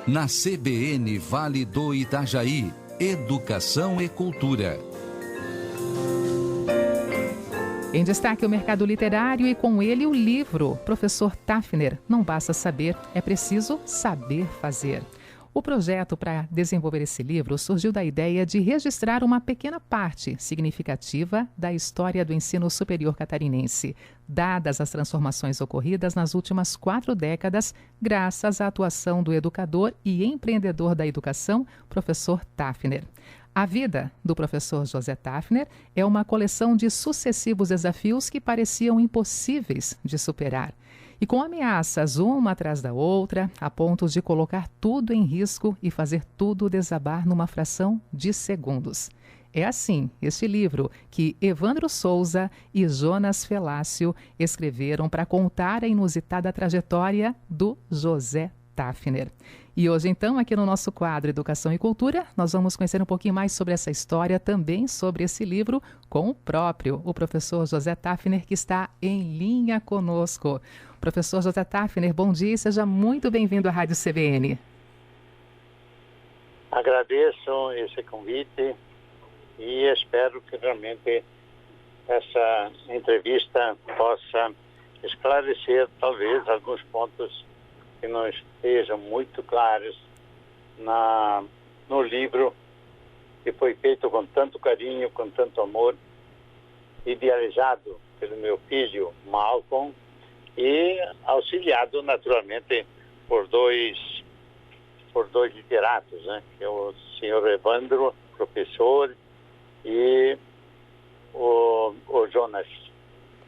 Na CBN Vale do Itajaí, Educação e Cultura. Em destaque o mercado literário e com ele o livro Professor Tafner. Não basta saber, é preciso saber fazer. O projeto para desenvolver esse livro surgiu da ideia de registrar uma pequena parte significativa da história do ensino superior catarinense, dadas as transformações ocorridas nas últimas 4 décadas, graças à atuação do educador e empreendedor da educação, professor Tafner. A vida do professor José Tafner é uma coleção de sucessivos desafios que pareciam impossíveis de superar. E com ameaças uma atrás da outra, a ponto de colocar tudo em risco e fazer tudo desabar numa fração de segundos. É assim este livro que Evandro Souza e Jonas Felácio escreveram para contar a inusitada trajetória do José Tafner. E hoje, então, aqui no nosso quadro Educação e Cultura, nós vamos conhecer um pouquinho mais sobre essa história, também sobre esse livro, com o professor José Tafner, que está em linha conosco. Professor José Tafner, bom dia e seja muito bem-vindo à Rádio CBN. Agradeço esse convite e espero que realmente essa entrevista possa esclarecer, talvez, alguns pontos que não estejam muito claros no livro que foi feito com tanto carinho, com tanto amor, idealizado pelo meu filho Malcolm e auxiliado naturalmente por dois literatos, né? Que é o senhor Evandro, professor, e o Jonas.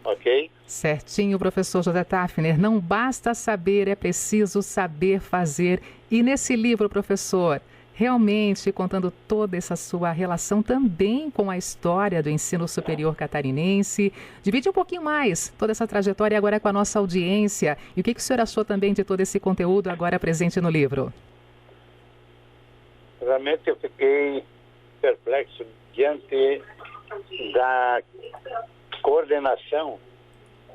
Ok? Certinho, professor José Tafner. Não basta saber, é preciso saber fazer. E nesse livro, professor, realmente contando toda essa sua relação também com a história do ensino superior catarinense, divide um pouquinho mais toda essa trajetória agora com a nossa audiência. E o que o senhor achou também de todo esse conteúdo agora presente no livro? Realmente eu fiquei perplexo diante da coordenação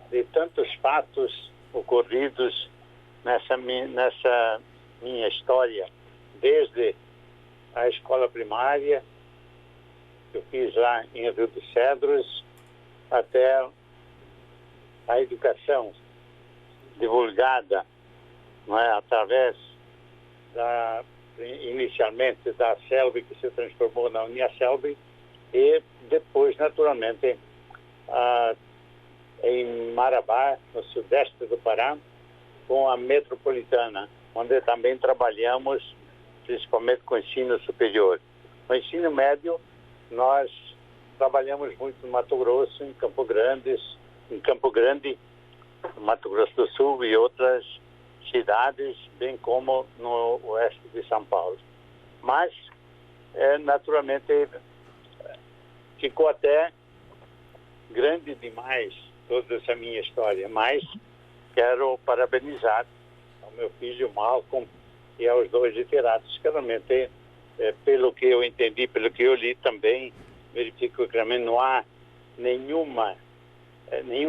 de tantos fatos ocorridos nessa minha história, desde a escola primária, que eu fiz lá em Rio dos Cedros, até a educação divulgada, não é, através inicialmente da CELB, que se transformou na Uniaselb, e depois, naturalmente, em Marabá, no sudeste do Pará, com a metropolitana, onde também trabalhamos principalmente com ensino superior. No ensino médio, nós trabalhamos muito no Mato Grosso, em Campo Grande, no Mato Grosso do Sul e outras cidades, bem como no oeste de São Paulo. Mas, naturalmente, ficou até grande demais toda essa minha história, mas quero parabenizar ao meu filho Malcolm e aos dois literatos, que realmente, pelo que eu entendi, pelo que eu li também, verifico que realmente não há nenhum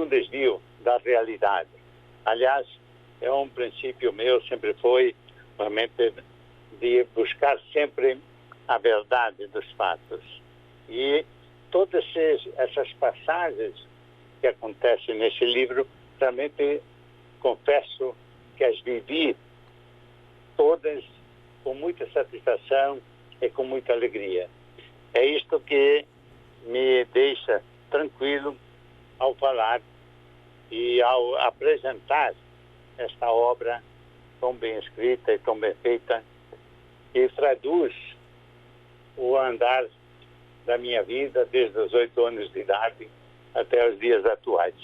desvio da realidade. Aliás, é um princípio meu, sempre foi realmente de buscar sempre a verdade dos fatos. E todas essas passagens que acontecem nesse livro, realmente confesso que as vivi todas com muita satisfação e com muita alegria. É isto que me deixa tranquilo ao falar e ao apresentar esta obra tão bem escrita e tão bem feita, que traduz o andar da minha vida desde os 8 anos de idade até os dias atuais.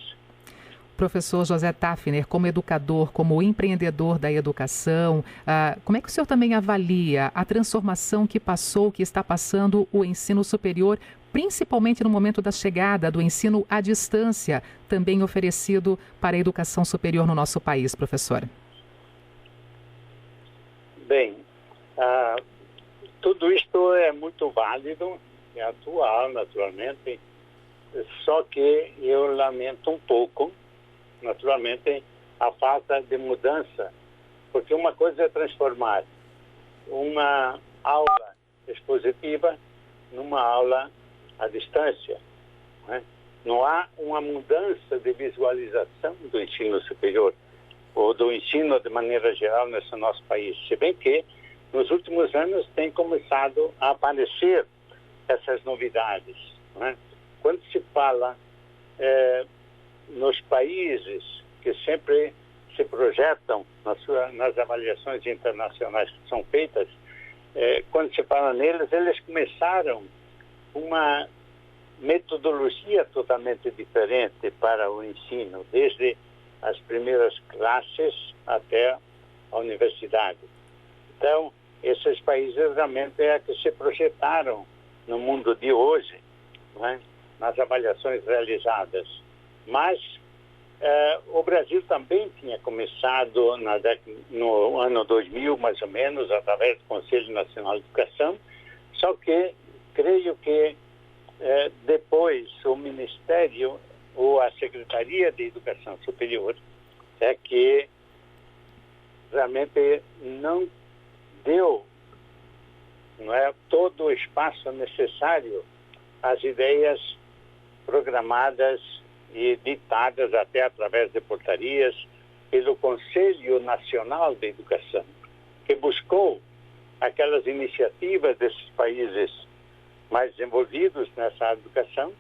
Professor José Tafner, como educador, como empreendedor da educação, como é que o senhor também avalia a transformação que está passando o ensino superior, principalmente no momento da chegada do ensino à distância, também oferecido para a educação superior no nosso país, professor? Bem, tudo isto é muito válido, é atual, naturalmente, só que eu lamento um pouco, naturalmente, a falta de mudança, porque uma coisa é transformar uma aula expositiva numa aula à distância. Não há uma mudança de visualização do ensino superior ou do ensino de maneira geral nesse nosso país. Se bem que, nos últimos anos, tem começado a aparecer essas novidades. Quando se fala nos países que sempre se projetam nas avaliações internacionais que são feitas, quando se fala neles, eles começaram uma metodologia totalmente diferente para o ensino, desde as primeiras classes até a universidade. Então, esses países realmente é que se projetaram no mundo de hoje, nas avaliações realizadas. Mas o Brasil também tinha começado no ano 2000, mais ou menos, através do Conselho Nacional de Educação, só que creio que depois o Ministério ou a Secretaria de Educação Superior é que realmente não deu todo o espaço necessário às ideias programadas e ditadas até através de portarias pelo Conselho Nacional de Educação, que buscou aquelas iniciativas desses países mais desenvolvidos nessa educação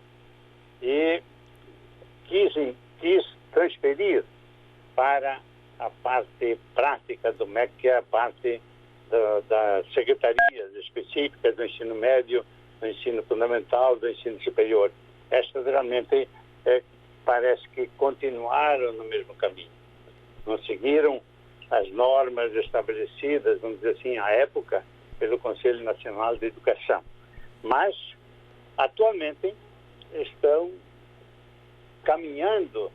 e quis transferir para a parte prática do MEC, que é a parte das secretarias específicas do ensino médio, do ensino fundamental, do ensino superior. Estas realmente parece que continuaram no mesmo caminho. Não seguiram as normas estabelecidas, vamos dizer assim, à época, pelo Conselho Nacional de Educação. Mas, atualmente, estão caminhando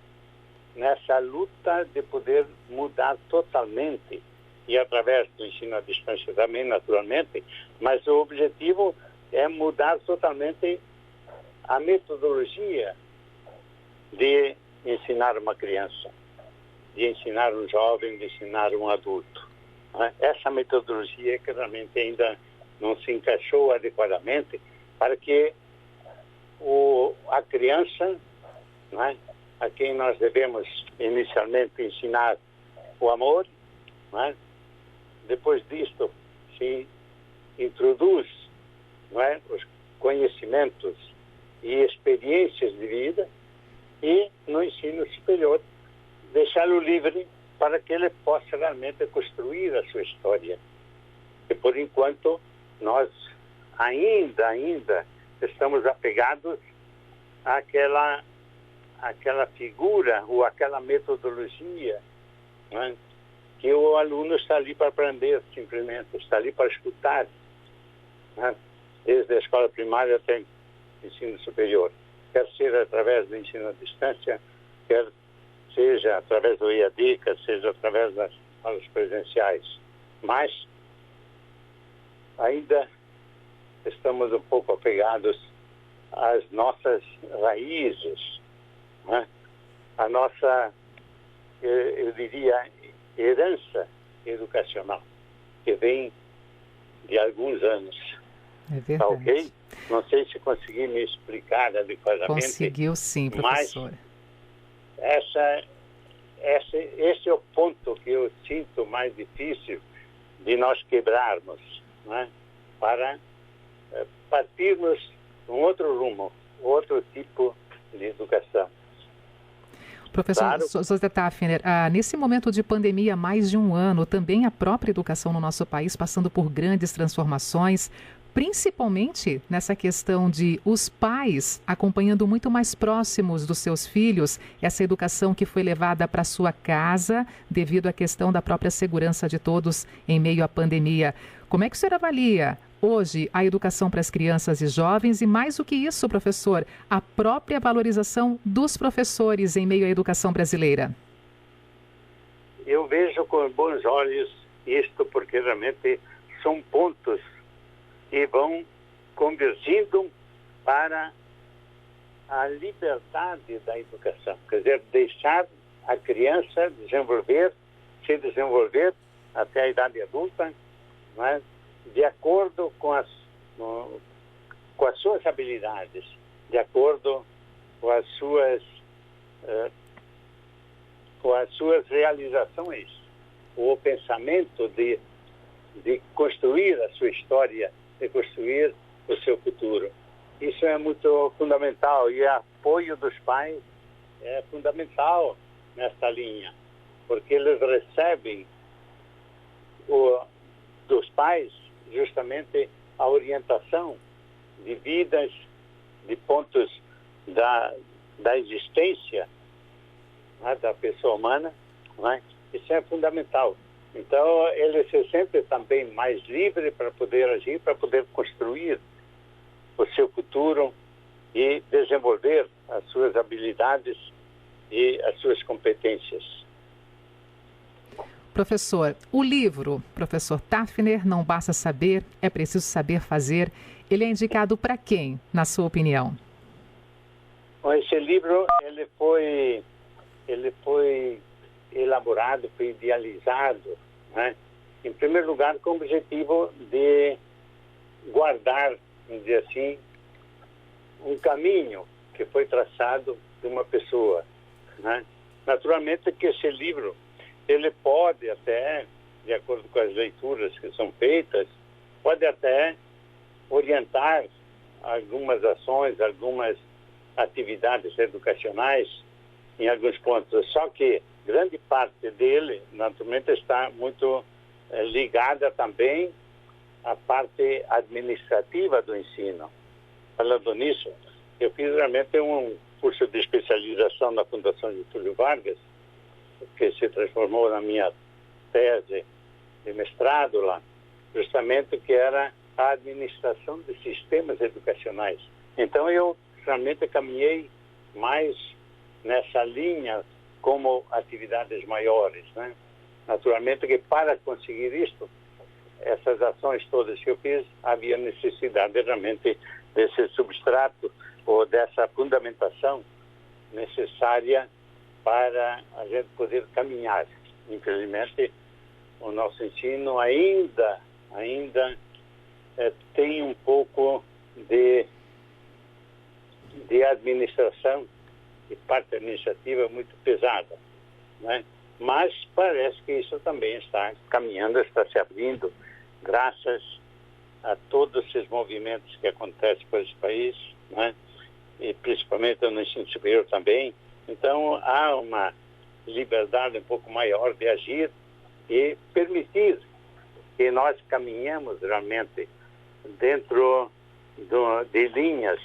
nessa luta de poder mudar totalmente, e através do ensino à distância também, naturalmente, mas o objetivo é mudar totalmente a metodologia de ensinar uma criança, de ensinar um jovem, de ensinar um adulto. Essa metodologia que realmente ainda não se encaixou adequadamente para que a criança, a quem nós devemos inicialmente ensinar o amor, depois disto se introduz os conhecimentos e experiências de vida, e no ensino superior deixá-lo livre para que ele possa realmente construir a sua história. E por enquanto nós ainda estamos apegados àquela figura ou àquela metodologia, que o aluno está ali para aprender, simplesmente está ali para escutar, desde a escola primária até o ensino superior, quer seja através do ensino à distância, quer seja através do EAD, quer seja através das aulas presenciais. Mas ainda estamos um pouco apegados às nossas raízes, a nossa, eu diria, herança educacional, que vem de alguns anos. É verdade. Tá ok? Não sei se consegui me explicar adequadamente. Conseguiu sim, professor. Mas esse é o ponto que eu sinto mais difícil de nós quebrarmos, para partirmos um outro rumo, outro tipo de educação. Professor Claro. José Tafner, nesse momento de pandemia, mais de um ano, também a própria educação no nosso país passando por grandes transformações, principalmente nessa questão de os pais acompanhando muito mais próximos dos seus filhos essa educação que foi levada para sua casa devido à questão da própria segurança de todos em meio à pandemia. Como é que o senhor avalia hoje a educação para as crianças e jovens e, mais do que isso, professor, a própria valorização dos professores em meio à educação brasileira? Eu vejo com bons olhos isto, porque realmente são pontos que vão convergindo para a liberdade da educação. Quer dizer, deixar a criança se desenvolver até a idade adulta, de acordo com as suas habilidades, de acordo com as suas realizações, o pensamento de construir a sua história, de construir o seu futuro. Isso é muito fundamental, e o apoio dos pais é fundamental nesta linha, porque eles recebem dos pais justamente a orientação de vidas, de pontos da existência, né, da pessoa humana, né? Isso é fundamental. Então, ele se sente também mais livre para poder agir, para poder construir o seu futuro e desenvolver as suas habilidades e as suas competências. Professor, o livro, Professor Tafner, Não Basta Saber, é Preciso Saber Fazer, ele é indicado para quem, na sua opinião? Bom, esse livro, ele foi elaborado, foi idealizado, né? Em primeiro lugar, com o objetivo de guardar, vamos dizer assim, um caminho que foi traçado de uma pessoa, né? Naturalmente que esse livro, ele pode até, de acordo com as leituras que são feitas, pode até orientar algumas ações, algumas atividades educacionais em alguns pontos. Só que grande parte dele, naturalmente, está muito ligada também à parte administrativa do ensino. Falando nisso, eu fiz realmente um curso de especialização na Fundação Getúlio Vargas, que se transformou na minha tese de mestrado lá, justamente que era a administração de sistemas educacionais. Então eu realmente caminhei mais nessa linha como atividades maiores, né? Naturalmente que para conseguir isto, essas ações todas que eu fiz, havia necessidade realmente desse substrato ou dessa fundamentação necessária para a gente poder caminhar. Infelizmente, o nosso ensino ainda tem um pouco de administração e parte administrativa muito pesada, né? Mas parece que isso também está caminhando, está se abrindo, graças a todos esses movimentos que acontecem por esse país, né? E principalmente no ensino superior também. Então, há uma liberdade um pouco maior de agir e permitir que nós caminhemos realmente dentro de linhas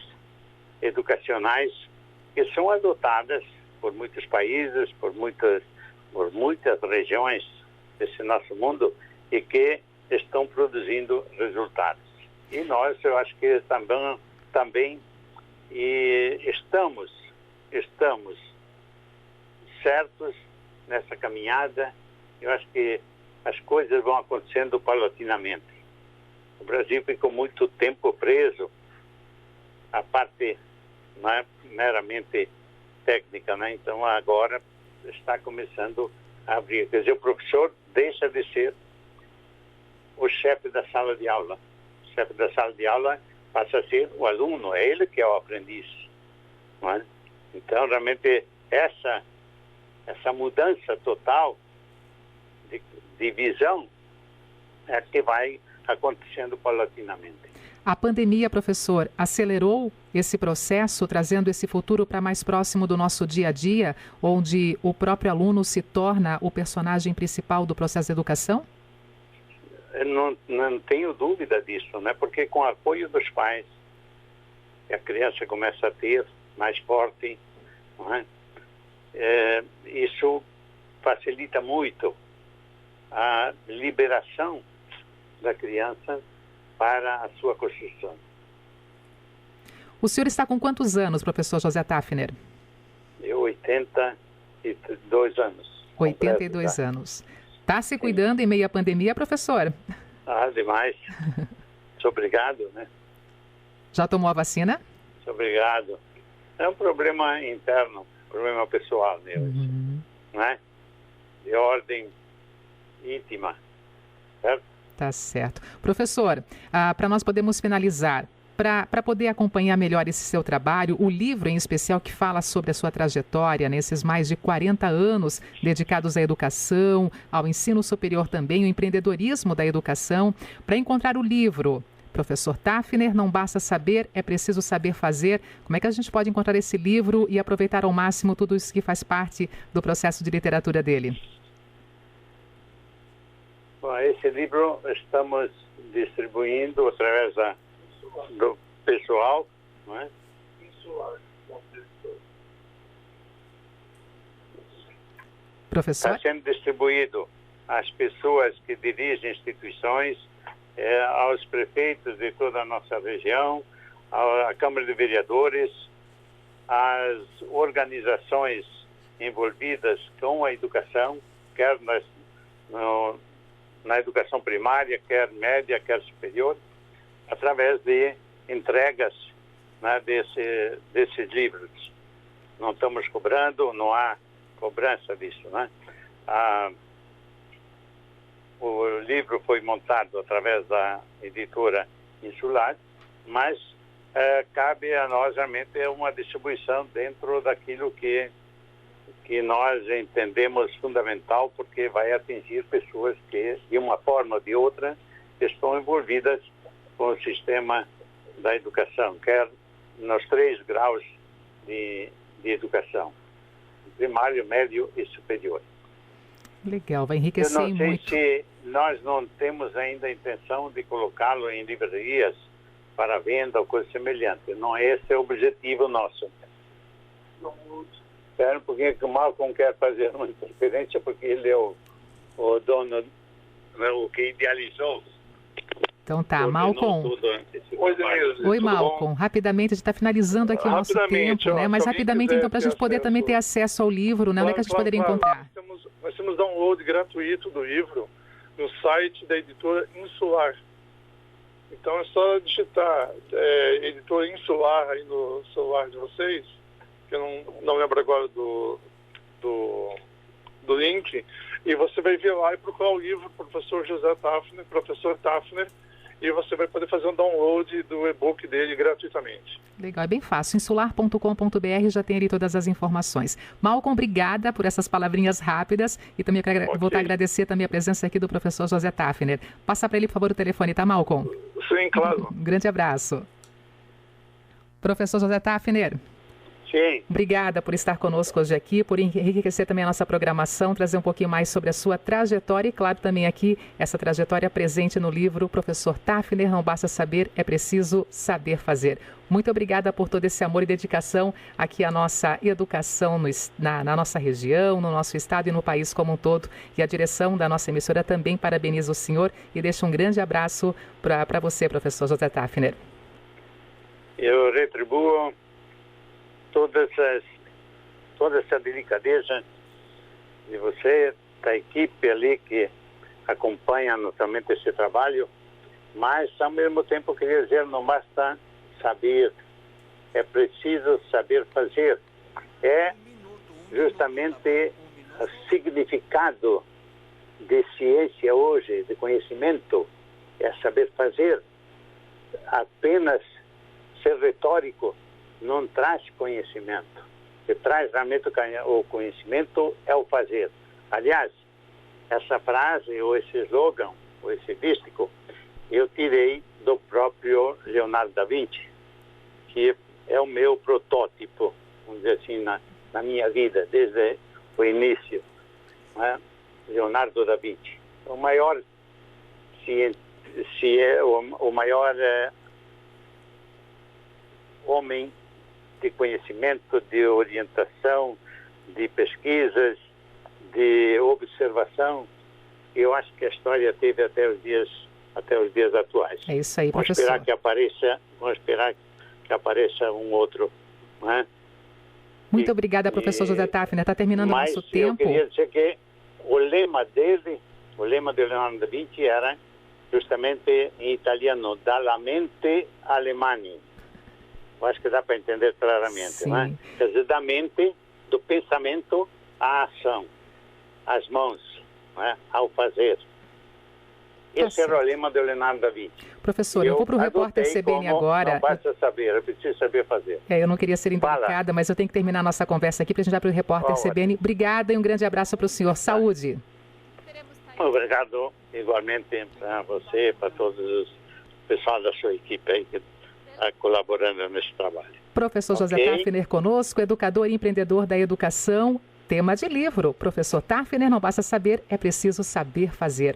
educacionais que são adotadas por muitos países, por muitas regiões desse nosso mundo e que estão produzindo resultados. E nós, eu acho que também estamos certos nessa caminhada. Eu acho que as coisas vão acontecendo paulatinamente. O Brasil ficou muito tempo preso à parte meramente técnica, né? Então agora está começando a abrir. Quer dizer, o professor deixa de ser o chefe da sala de aula. O chefe da sala de aula passa a ser o aluno, é ele que é o aprendiz, não é? Então realmente essa mudança total de visão é que vai acontecendo paulatinamente. A pandemia, professor, acelerou esse processo, trazendo esse futuro para mais próximo do nosso dia a dia, onde o próprio aluno se torna o personagem principal do processo de educação? Eu não tenho dúvida disso, né? Porque com o apoio dos pais, a criança começa a ter mais forte, não é? Isso facilita muito a liberação da criança para a sua construção. O senhor está com quantos anos, professor José Tafner? Eu, 82 anos. 82 anos. Está se cuidando em meio à pandemia, professor? Demais. Muito obrigado, né? Já tomou a vacina? Muito obrigado. É um problema interno, problema pessoal meu, né? De ordem íntima, certo? Tá certo. Professor, para nós podermos finalizar, para poder acompanhar melhor esse seu trabalho, o livro em especial que fala sobre a sua trajetória nesses mais de 40 anos dedicados à educação, ao ensino superior também, o empreendedorismo da educação. Para encontrar o livro, Professor Tafner, Não Basta Saber, É Preciso Saber Fazer. Como é que a gente pode encontrar esse livro e aproveitar ao máximo tudo isso que faz parte do processo de literatura dele? Bom, esse livro estamos distribuindo através do pessoal, não é? Professor? Está sendo distribuído às pessoas que dirigem instituições, aos prefeitos de toda a nossa região, à Câmara de Vereadores, às organizações envolvidas com a educação, quer na educação primária, quer média, quer superior, através de entregas, né, desses livros. Não estamos cobrando, não há cobrança disso, né? O livro foi montado através da editora Insular, mas cabe a nós realmente uma distribuição dentro daquilo que nós entendemos fundamental, porque vai atingir pessoas que, de uma forma ou de outra, estão envolvidas com o sistema da educação, quer nos 3 graus de educação, primário, médio e superior. Legal, vai enriquecer muito. Eu não sei se nós não temos ainda a intenção de colocá-lo em livrarias para venda ou coisa semelhante. Não, esse é o objetivo nosso. Espera um pouquinho que o Malcolm quer fazer uma interferência, porque ele é o dono, o que idealizou. Então tá, Malcolm. Oi, Malcolm. Rapidamente, a gente está finalizando aqui o nosso tempo, né? Mas rapidamente, então, para a gente poder também ter acesso ao livro, né? Onde é que a gente poderia encontrar? Nós temos download gratuito do livro no site da editora Insular. Então é só digitar editora Insular aí no celular de vocês, que eu não lembro agora do link, e você vai vir lá e procurar o livro Professor José Tafner, Professor Tafner, e você vai poder fazer um download do e-book dele gratuitamente. Legal, é bem fácil. Insular.com.br já tem ali todas as informações. Malcolm, obrigada por essas palavrinhas rápidas e também quero voltar a agradecer também a presença aqui do professor José Tafner. Passa para ele, por favor, o telefone, tá, Malcolm? Sim, claro. Um grande abraço. Professor José Tafner. Sim. Obrigada por estar conosco hoje aqui, por enriquecer também a nossa programação, trazer um pouquinho mais sobre a sua trajetória e, claro, também aqui essa trajetória presente no livro Professor Tafner, Não Basta Saber, É Preciso Saber Fazer. Muito obrigada por todo esse amor e dedicação aqui à nossa educação na nossa região, no nosso estado e no país como um todo. E a direção da nossa emissora também parabeniza o senhor e deixa um grande abraço para você, professor José Tafner. Eu retribuo toda essa delicadeza de você, da equipe ali que acompanha notamente esse trabalho, mas ao mesmo tempo queria dizer, não basta saber, é preciso saber fazer. É justamente o significado de ciência hoje, de conhecimento, é saber fazer. Apenas ser retórico não traz conhecimento. O que traz realmente o conhecimento é o fazer. Aliás, essa frase, ou esse slogan, ou esse dístico, eu tirei do próprio Leonardo da Vinci, que é o meu protótipo, vamos dizer assim, na minha vida, desde o início. Né? Leonardo da Vinci. O maior homem de conhecimento, de orientação, de pesquisas, de observação. Eu acho que a história teve até os dias atuais. É isso aí, vamos professor. Vamos esperar que apareça um outro, não é? Muito obrigada, professor José Tafner. Está terminando o nosso tempo. Eu queria dizer que o lema de Leonardo da Vinci era justamente em italiano, dalla mente alle mani. Eu acho que dá para entender claramente, não é? Quer dizer, da mente, do pensamento à ação, às mãos, não é? Ao fazer. Esse era o lema do Leonardo da Vinci. Professor, eu vou para o repórter CBN agora. Não basta saber, eu preciso saber fazer. Eu não queria ser indelicada, mas eu tenho que terminar a nossa conversa aqui para a gente ir para o repórter CBN. Obrigada e um grande abraço para o senhor. Saúde. Obrigado, igualmente, para você, para todos os pessoal da sua equipe aí que está colaborando nesse trabalho. Professor José Tafner conosco, educador e empreendedor da educação. Tema de livro. Professor Tafner, não basta saber, é preciso saber fazer.